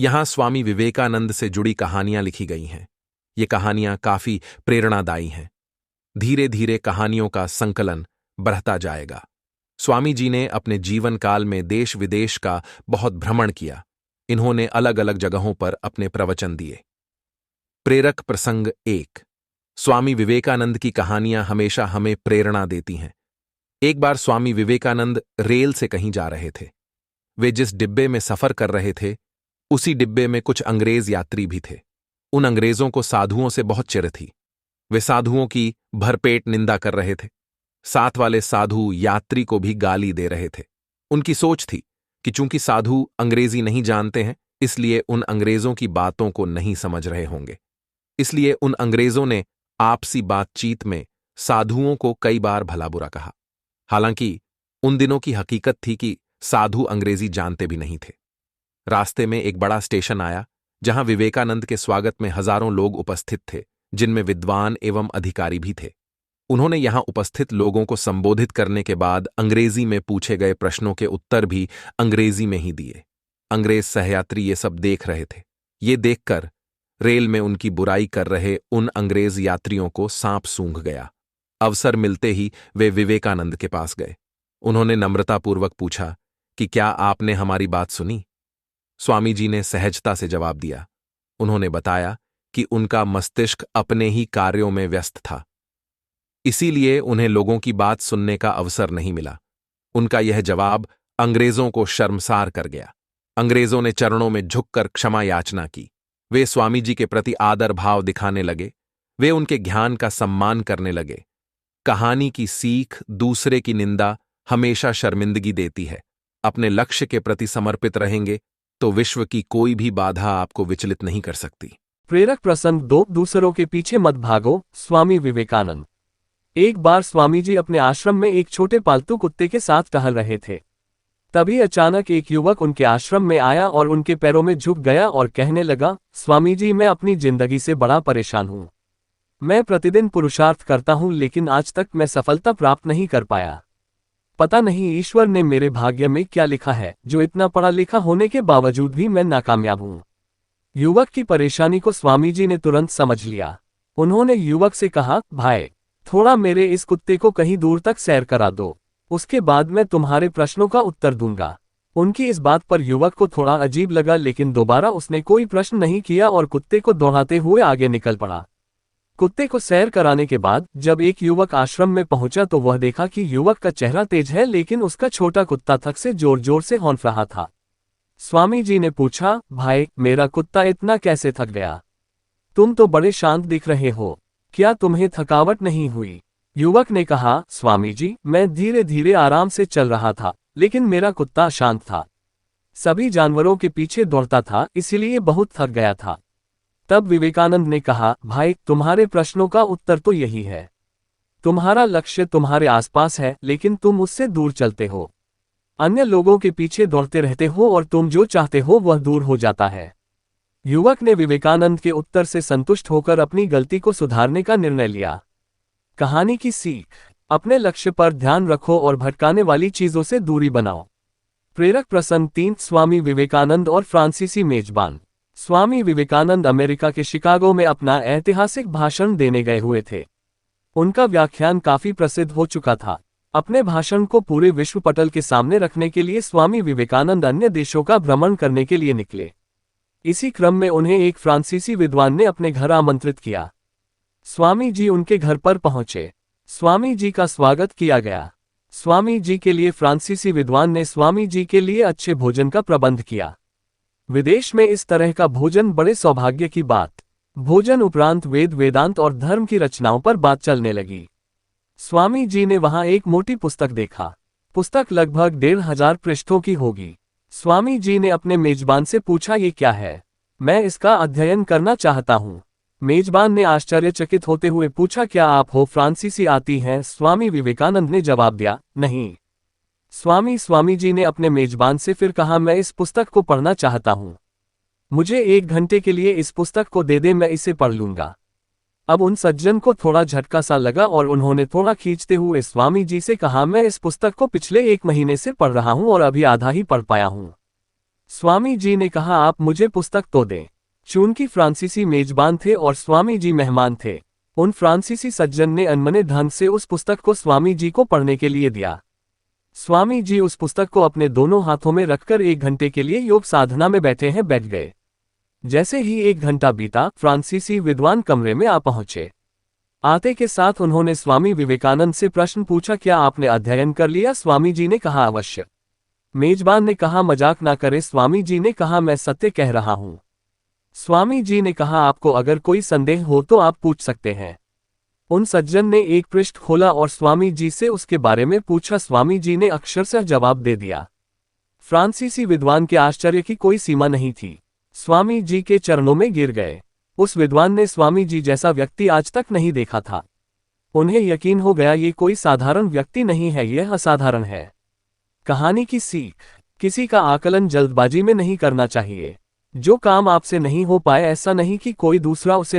यहाँ स्वामी विवेकानंद से जुड़ी कहानियां लिखी गई हैं। ये कहानियां काफी प्रेरणादायी हैं। धीरे धीरे कहानियों का संकलन बढ़ता जाएगा। स्वामी जी ने अपने जीवन काल में देश विदेश का बहुत भ्रमण किया। इन्होंने अलग अलग जगहों पर अपने प्रवचन दिए। प्रेरक प्रसंग 1। स्वामी विवेकानंद की कहानियां हमेशा हमें प्रेरणा देती हैं। एक बार स्वामी विवेकानंद रेल से कहीं जा रहे थे। वे जिस डिब्बे में सफर कर रहे थे, उसी डिब्बे में कुछ अंग्रेज यात्री भी थे। उन अंग्रेजों को साधुओं से बहुत चिढ़ थी। वे साधुओं की भरपेट निंदा कर रहे थे। साथ वाले साधु यात्री को भी गाली दे रहे थे। उनकी सोच थी कि चूंकि साधु अंग्रेजी नहीं जानते हैं, इसलिए उन अंग्रेजों की बातों को नहीं समझ रहे होंगे। इसलिए उन अंग्रेजों ने आपसी बातचीत में साधुओं को कई बार भला बुरा कहा। हालांकि उन दिनों की हकीकत थी कि साधु अंग्रेजी जानते भी नहीं थे। रास्ते में एक बड़ा स्टेशन आया, जहां विवेकानंद के स्वागत में हजारों लोग उपस्थित थे, जिनमें विद्वान एवं अधिकारी भी थे। उन्होंने यहां उपस्थित लोगों को संबोधित करने के बाद अंग्रेजी में पूछे गए प्रश्नों के उत्तर भी अंग्रेजी में ही दिए। अंग्रेज सहयात्री ये सब देख रहे थे। ये देखकर रेल में उनकी बुराई कर रहे उन अंग्रेज यात्रियों को सांप सूंघ गया। अवसर मिलते ही वे विवेकानंद के पास गए। उन्होंने नम्रतापूर्वक पूछा कि क्या आपने हमारी बात सुनी? स्वामी जी ने सहजता से जवाब दिया। उन्होंने बताया कि उनका मस्तिष्क अपने ही कार्यों में व्यस्त था, इसीलिए उन्हें लोगों की बात सुनने का अवसर नहीं मिला। उनका यह जवाब अंग्रेजों को शर्मसार कर गया। अंग्रेजों ने चरणों में झुककर क्षमा याचना की। वे स्वामी जी के प्रति आदर भाव दिखाने लगे। वे उनके ज्ञान का सम्मान करने लगे। कहानी की सीख दूसरे की निंदा हमेशा शर्मिंदगी देती है। अपने लक्ष्य के प्रति समर्पित रहेंगे तो विश्व की कोई भी बाधा आपको विचलित नहीं कर सकती। प्रेरक प्रसंग 2। दूसरों के पीछे मत भागो। स्वामी विवेकानंद। एक बार स्वामी जी अपने आश्रम में एक छोटे पालतू कुत्ते के साथ टहल रहे थे। तभी अचानक एक युवक उनके आश्रम में आया और उनके पैरों में झुक गया और कहने लगा, स्वामी जी, मैं अपनी जिंदगी से बड़ा परेशान हूं। मैं प्रतिदिन पुरुषार्थ करता हूं, लेकिन आज तक मैं सफलता प्राप्त नहीं कर पाया। पता नहीं ईश्वर ने मेरे भाग्य में क्या लिखा है, जो इतना पढ़ा लिखा होने के बावजूद भी मैं नाकामयाब हूं। युवक की परेशानी को स्वामी जी ने तुरंत समझ लिया। उन्होंने युवक से कहा, भाई, थोड़ा मेरे इस कुत्ते को कहीं दूर तक सैर करा दो, उसके बाद मैं तुम्हारे प्रश्नों का उत्तर दूंगा। उनकी इस बात पर युवक को थोड़ा अजीब लगा, लेकिन दोबारा उसने कोई प्रश्न नहीं किया और कुत्ते को दौड़ाते हुए आगे निकल पड़ा। कुत्ते को सैर कराने के बाद जब एक युवक आश्रम में पहुंचा तो वह देखा कि युवक का चेहरा तेज है, लेकिन उसका छोटा कुत्ता थक से जोर जोर से हौंफ रहा था। स्वामी जी ने पूछा, भाई, मेरा कुत्ता इतना कैसे थक गया? तुम तो बड़े शांत दिख रहे हो, क्या तुम्हें थकावट नहीं हुई? युवक ने कहा, स्वामी जी, मैं धीरे धीरे आराम से चल रहा था, लेकिन मेरा कुत्ता शांत था। सभी जानवरों के पीछे दौड़ता था, इसलिए बहुत थक गया था। तब विवेकानंद ने कहा, भाई, तुम्हारे प्रश्नों का उत्तर तो यही है। तुम्हारा लक्ष्य तुम्हारे आसपास है, लेकिन तुम उससे दूर चलते हो। अन्य लोगों के पीछे दौड़ते रहते हो और तुम जो चाहते हो वह दूर हो जाता है। युवक ने विवेकानंद के उत्तर से संतुष्ट होकर अपनी गलती को सुधारने का निर्णय लिया। कहानी की सीख। अपने लक्ष्य पर ध्यान रखो और भटकाने वाली चीजों से दूरी बनाओ। प्रेरक प्रसंग 3। स्वामी विवेकानंद और फ्रांसीसी मेजबान। स्वामी विवेकानंद अमेरिका के शिकागो में अपना ऐतिहासिक भाषण देने गए हुए थे। उनका व्याख्यान काफी प्रसिद्ध हो चुका था। अपने भाषण को पूरे विश्व पटल के सामने रखने के लिए स्वामी विवेकानंद अन्य देशों का भ्रमण करने के लिए निकले। इसी क्रम में उन्हें एक फ्रांसीसी विद्वान ने अपने घर आमंत्रित किया। स्वामी जी उनके घर पर पहुंचे। स्वामी जी का स्वागत किया गया। स्वामी जी के लिए फ्रांसीसी विद्वान ने स्वामी जी के लिए अच्छे भोजन का प्रबंध किया। विदेश में इस तरह का भोजन बड़े सौभाग्य की बात। भोजन उपरांत वेद, वेदांत और धर्म की रचनाओं पर बात चलने लगी। स्वामी जी ने वहां एक मोटी पुस्तक देखा। पुस्तक लगभग 1500 पृष्ठों की होगी। स्वामी जी ने अपने मेजबान से पूछा, ये क्या है? मैं इसका अध्ययन करना चाहता हूँ। मेजबान ने आश्चर्यचकित होते हुए पूछा, क्या आप हो फ्रांसीसी आती हैं? स्वामी विवेकानंद ने जवाब दिया, नहीं। स्वामी जी ने अपने मेजबान से फिर कहा, मैं इस पुस्तक को पढ़ना चाहता हूँ। मुझे 1 घंटे के लिए इस पुस्तक को दे दे, मैं इसे पढ़ लूंगा। अब उन सज्जन को थोड़ा झटका सा लगा और उन्होंने थोड़ा खींचते हुए स्वामी जी से कहा, मैं इस पुस्तक को पिछले 1 महीने से पढ़ रहा हूं और अभी आधा ही पढ़ पाया हूं। स्वामी जी ने कहा, आप मुझे पुस्तक तो दें। चूंकि फ्रांसीसी मेजबान थे और स्वामी जी मेहमान थे, उन फ्रांसीसी सज्जन ने अनमने ढंग से उस पुस्तक को स्वामी जी को पढ़ने के लिए दिया। स्वामी जी उस पुस्तक को अपने दोनों हाथों में रखकर 1 घंटे के लिए योग साधना में बैठ गए। जैसे ही 1 घंटा बीता, फ्रांसीसी विद्वान कमरे में आ पहुंचे। आते के साथ उन्होंने स्वामी विवेकानंद से प्रश्न पूछा, क्या आपने अध्ययन कर लिया? स्वामी जी ने कहा, अवश्य। मेजबान ने कहा, मजाक ना करें। स्वामी जी ने कहा, मैं सत्य कह रहा हूं। स्वामी जी ने कहा, आपको अगर कोई संदेह हो तो आप पूछ सकते हैं। उन सज्जन ने एक पृष्ठ खोला और स्वामी जी से उसके बारे में पूछा। स्वामी जी ने अक्षरशः जवाब दे दिया। फ्रांसीसी विद्वान के आश्चर्य की कोई सीमा नहीं थी। स्वामी जी के चरणों में गिर गए। उस विद्वान ने स्वामी जी जैसा व्यक्ति आज तक नहीं देखा था। उन्हें यकीन हो गया, ये कोई साधारण व्यक्ति नहीं है, यह असाधारण है। कहानी की सीख, किसी का आकलन जल्दबाजी में नहीं करना चाहिए। जो काम आपसे नहीं हो पाए, ऐसा नहीं कि कोई दूसरा उसे